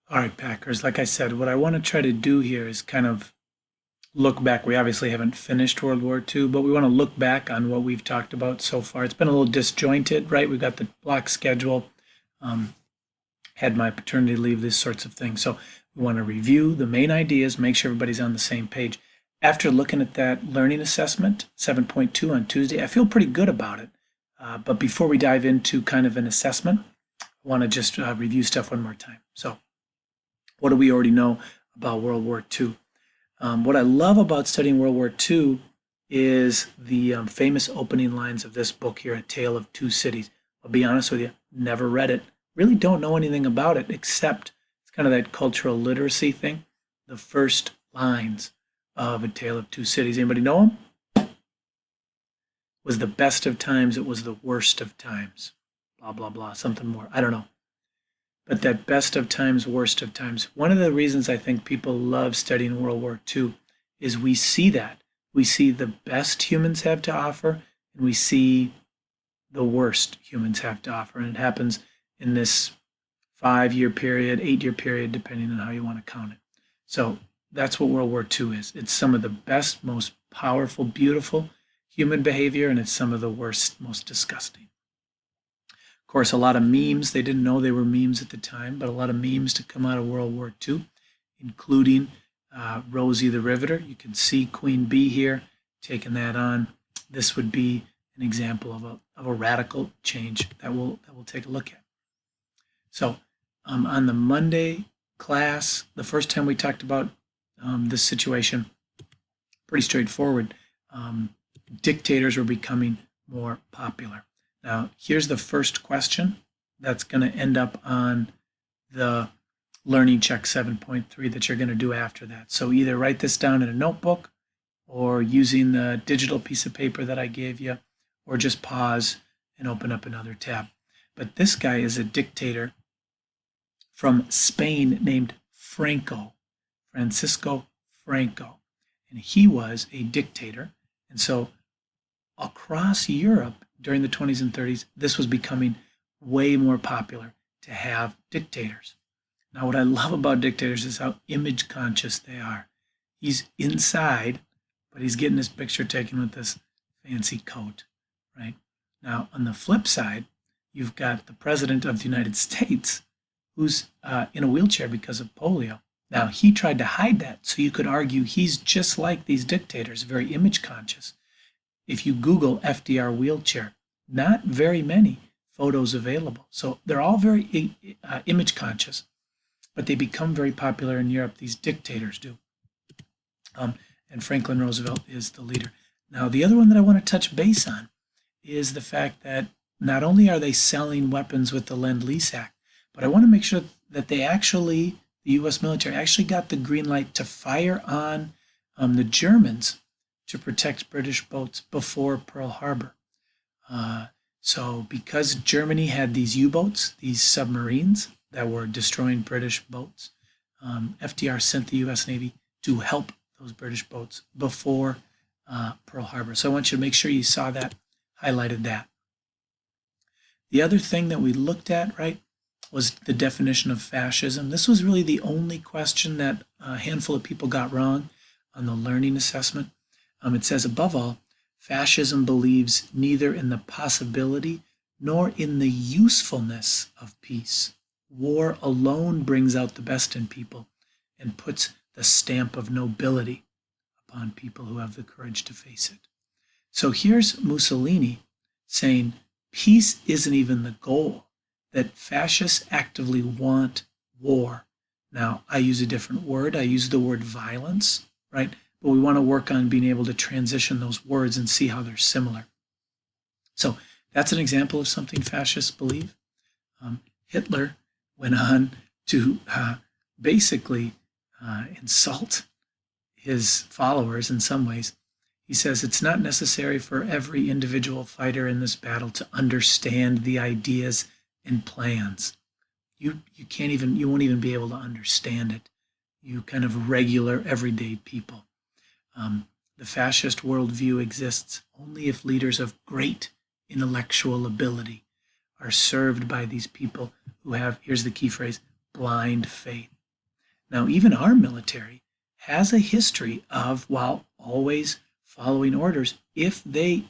All right, Packers. Like I said, what I want to try to do here is kind of look back. We obviously haven't finished World War II, but we want to look back on what we've talked about so far. It's been a little disjointed, right? We've got the block schedule, um, had my paternity leave, these sorts of things. So we want to review the main ideas, make sure everybody's on the same page. After looking at that learning assessment, 7.2 on Tuesday, I feel pretty good about it. But before we dive into kind of an assessment, I want to just review stuff one more time. So what do we already know about World War II? What I love about studying World War II is the famous opening lines of this book here, A Tale of Two Cities. I'll be honest with you, never read it. Really don't know anything about it except it's kind of that cultural literacy thing. The first lines of A Tale of Two Cities. Anybody know them? Was the best of times, it was the worst of times. Blah, blah, blah, something more. I don't know. But that best of times, worst of times. One of the reasons I think people love studying World War II is we see that. We see the best humans have to offer, and we see the worst humans have to offer. And it happens in this 5-year period, 8-year period, depending on how you want to count it. So that's what World War II is. It's some of the best, most powerful, beautiful human behavior, and it's some of the worst, most disgusting. Of course, a lot of memes. They didn't know they were memes at the time, but a lot of memes to come out of World War II, including Rosie the Riveter. You can see Queen Bee here taking that on. This would be an example of a radical change that we'll take a look at. So on the Monday class, the first time we talked about this situation, pretty straightforward. Dictators were becoming more popular. Now, here's the first question that's going to end up on the Learning Check 7.3 that you're going to do after that. So either write this down in a notebook or using the digital piece of paper that I gave you, or just pause and open up another tab. But this guy is a dictator from Spain named Francisco Franco. And he was a dictator. And so across Europe during the 20s and 30s, this was becoming way more popular to have dictators. Now, what I love about dictators is how image conscious they are. He's inside, but he's getting his picture taken with this fancy coat, right? Now, on the flip side, you've got the President of the United States who's in a wheelchair because of polio. Now, he tried to hide that, so you could argue he's just like these dictators, very image conscious. If you Google FDR wheelchair, not very many photos available. So they're all very image conscious, but they become very popular in Europe. These dictators do. And Franklin Roosevelt is the leader. Now, the other one that I want to touch base on is the fact that not only are they selling weapons with the Lend-Lease Act, but I want to make sure that they actually, the U.S. military actually got the green light to fire on the Germans to protect British boats before Pearl Harbor. So because Germany had these U-boats, these submarines that were destroying British boats, FDR sent the U.S. Navy to help those British boats before Pearl Harbor. So I want you to make sure you saw that, highlighted that. The other thing that we looked at, right, was the definition of fascism. This was really the only question that a handful of people got wrong on the learning assessment. It says, above all, fascism believes neither in the possibility nor in the usefulness of peace. War alone brings out the best in people and puts the stamp of nobility upon people who have the courage to face it. So here's Mussolini saying peace isn't even the goal, that fascists actively want war. Now, I use a different word. I use the word violence, right? But we want to work on being able to transition those words and see how they're similar. So that's an example of something fascists believe. Hitler went on to basically insult his followers in some ways. He says it's not necessary for every individual fighter in this battle to understand the ideas and plans. You won't even be able to understand it. You kind of regular everyday people. The fascist worldview exists only if leaders of great intellectual ability are served by these people who have, here's the key phrase, blind faith. Now, even our military has a history of, while always following orders, if they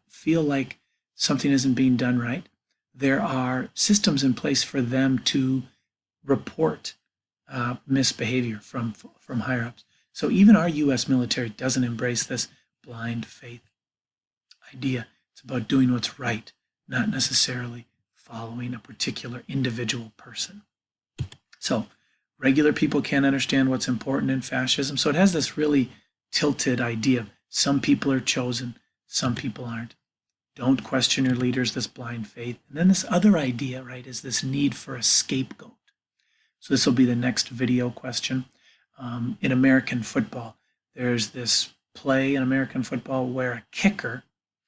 feel like something isn't being done right, there are systems in place for them to report misbehavior from higher ups. So even our U.S. military doesn't embrace this blind faith idea. It's about doing what's right, not necessarily following a particular individual person. So regular people can't understand what's important in fascism. So it has this really tilted idea. Some people are chosen, some people aren't. Don't question your leaders, this blind faith. And then this other idea, right, is this need for a scapegoat. So this will be the next video question. In American football, there's this play in American football where a kicker,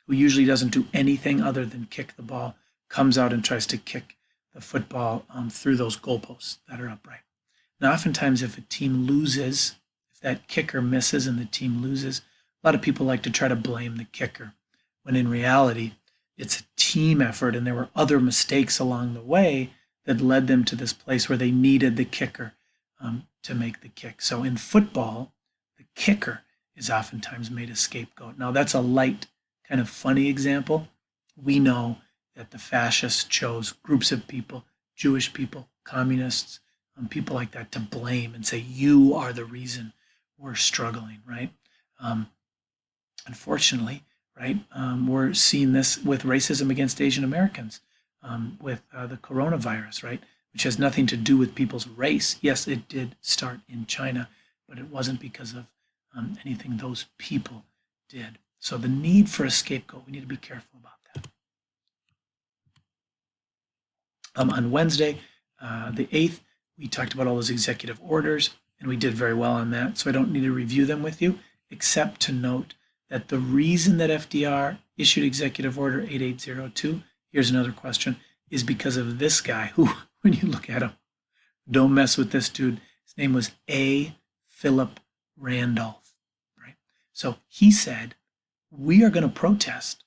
who usually doesn't do anything other than kick the ball, comes out and tries to kick the football through those goalposts that are upright. Now, oftentimes, if a team loses, if that kicker misses and the team loses, a lot of people like to try to blame the kicker, when in reality, it's a team effort and there were other mistakes along the way that led them to this place where they needed the kicker to make the kick. So in football, the kicker is oftentimes made a scapegoat. Now, that's a light, kind of funny example. We know that the fascists chose groups of people, Jewish people, communists, people like that, to blame and say, you are the reason we're struggling, right? Unfortunately, right, we're seeing this with racism against Asian Americans, with the coronavirus, right, which has nothing to do with people's race. Yes, it did start in China, but it wasn't because of anything those people did. So the need for a scapegoat, we need to be careful about that. On Wednesday, the 8th, we talked about all those executive orders, and we did very well on that. So I don't need to review them with you, except to note that the reason that FDR issued Executive Order 8802, here's another question, is because of this guy who, when you look at him, don't mess with this dude. His name was A. Philip Randolph, right? So he said, we are going to protest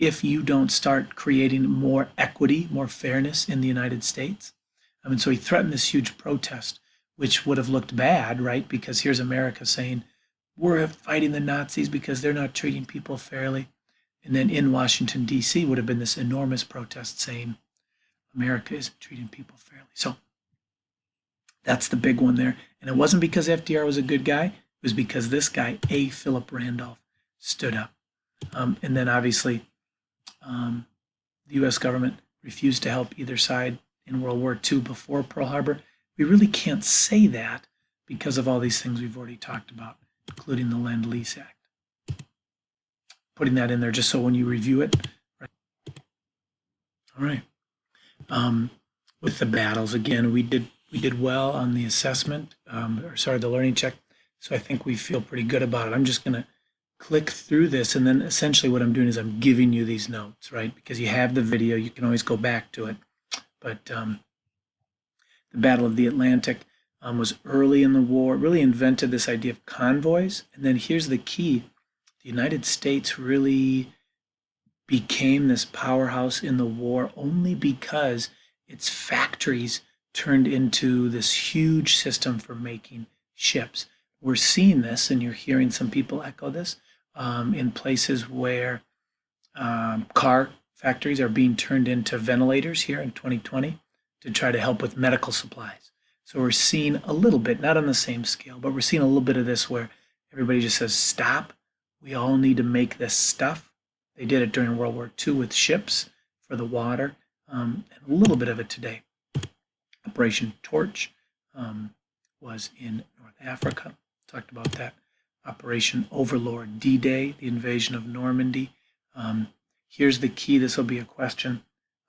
if you don't start creating more equity, more fairness in the United States. And so he threatened this huge protest, which would have looked bad, right? Because here's America saying, we're fighting the Nazis because they're not treating people fairly. And then in Washington, D.C. would have been this enormous protest saying America isn't treating people fairly. So that's the big one there. And it wasn't because FDR was a good guy. It was because this guy, A. Philip Randolph, stood up. And then obviously the U.S. government refused to help either side in World War II before Pearl Harbor. We really can't say that because of all these things we've already talked about, including the Lend-Lease Act. Putting that in there just so when you review it. Right. All right. With the battles, again, we did well on the assessment, the learning check. So I think we feel pretty good about it. I'm just going to click through this, and then essentially what I'm doing is I'm giving you these notes, right? Because you have the video, you can always go back to it. But the Battle of the Atlantic was early in the war, really invented this idea of convoys. And then here's the key. The United States really became this powerhouse in the war only because its factories turned into this huge system for making ships. We're seeing this, and you're hearing some people echo this, in places where car factories are being turned into ventilators here in 2020 to try to help with medical supplies. So we're seeing a little bit, not on the same scale, but we're seeing a little bit of this where everybody just says, stop, we all need to make this stuff. They did it during World War II with ships for the water, and a little bit of it today. Operation Torch was in North Africa. Talked about that. Operation Overlord, D-Day, the invasion of Normandy. Here's the key. This will be a question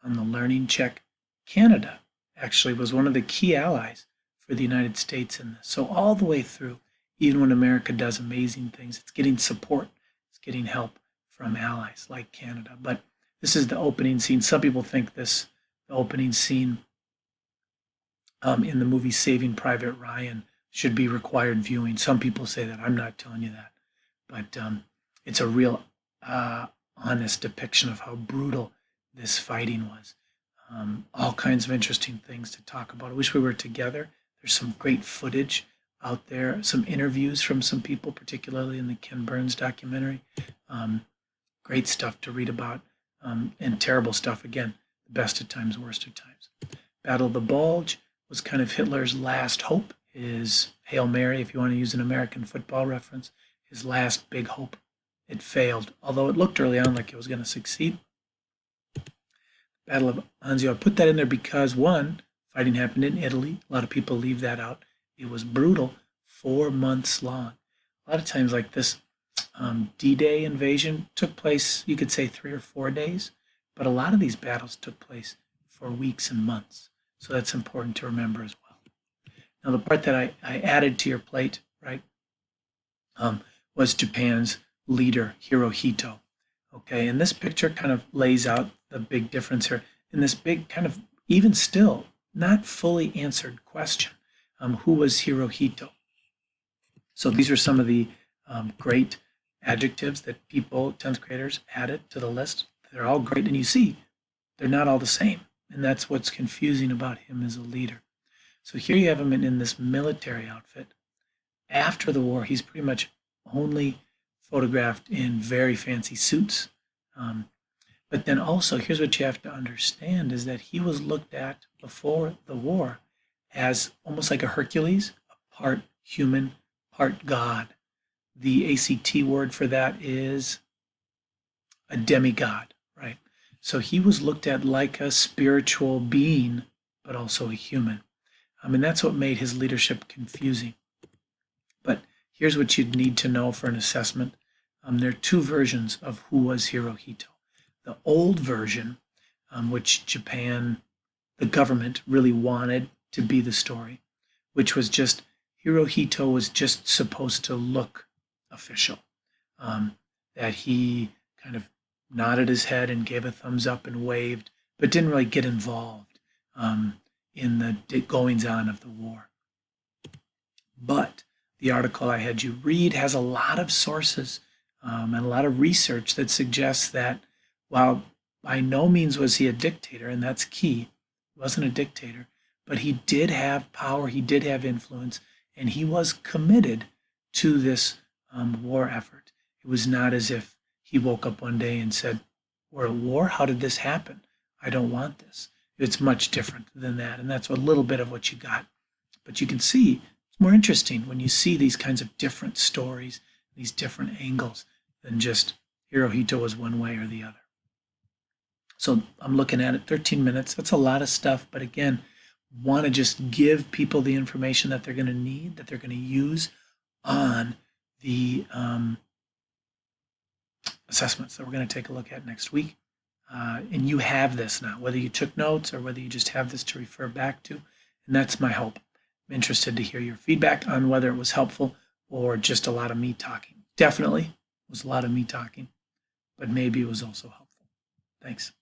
on the learning check. Canada actually was one of the key allies for the United States in this. So all the way through, even when America does amazing things, it's getting support. It's getting help from allies like Canada. But this is the opening scene. Some people think the opening scene in the movie Saving Private Ryan should be required viewing. Some people say that. I'm not telling you that. But it's a real honest depiction of how brutal this fighting was. All kinds of interesting things to talk about. I wish we were together. There's some great footage out there, some interviews from some people, particularly in the Ken Burns documentary. Great stuff to read about, and terrible stuff, again, the best of times, worst of times. Battle of the Bulge was kind of Hitler's last hope, his Hail Mary, if you want to use an American football reference, his last big hope. It failed, although it looked early on like it was going to succeed. Battle of Anzio, I put that in there because, one, fighting happened in Italy. A lot of people leave that out. It was brutal, 4 months long. A lot of times like this, D-Day invasion took place, you could say 3 or 4 days, but a lot of these battles took place for weeks and months. So that's important to remember as well. Now, the part that I added to your plate, right, was Japan's leader, Hirohito. Okay, and this picture kind of lays out the big difference here in this big kind of, even still, not fully answered question. Who was Hirohito? So these are some of the great adjectives that people, 10th graders, added to the list. They're all great, and you see, they're not all the same. And that's what's confusing about him as a leader. So here you have him in this military outfit. After the war, he's pretty much only photographed in very fancy suits. But then also, here's what you have to understand, is that he was looked at before the war as almost like a Hercules, a part human, part God. The ACT word for that is a demigod, right? So he was looked at like a spiritual being, but also a human. And that's what made his leadership confusing. But here's what you'd need to know for an assessment. There are two versions of who was Hirohito. The old version, which Japan, the government, really wanted to be the story, which was just Hirohito was just supposed to look official, that he kind of nodded his head and gave a thumbs up and waved, but didn't really get involved in the goings-on of the war. But the article I had you read has a lot of sources and a lot of research that suggests that while by no means was he a dictator, and that's key, he wasn't a dictator, but he did have power, he did have influence, and he was committed to this war effort. It was not as if he woke up one day and said, "We're at war? How did this happen? I don't want this." It's much different than that, and that's a little bit of what you got. But you can see it's more interesting when you see these kinds of different stories, these different angles, than just Hirohito was one way or the other. So I'm looking at it, 13 minutes. That's a lot of stuff, but again, want to just give people the information that they're going to need, that they're going to use on the assessments that we're going to take a look at next week. And you have this now, whether you took notes or whether you just have this to refer back to. And that's my hope. I'm interested to hear your feedback on whether it was helpful or just a lot of me talking. Definitely was a lot of me talking, but maybe it was also helpful. Thanks.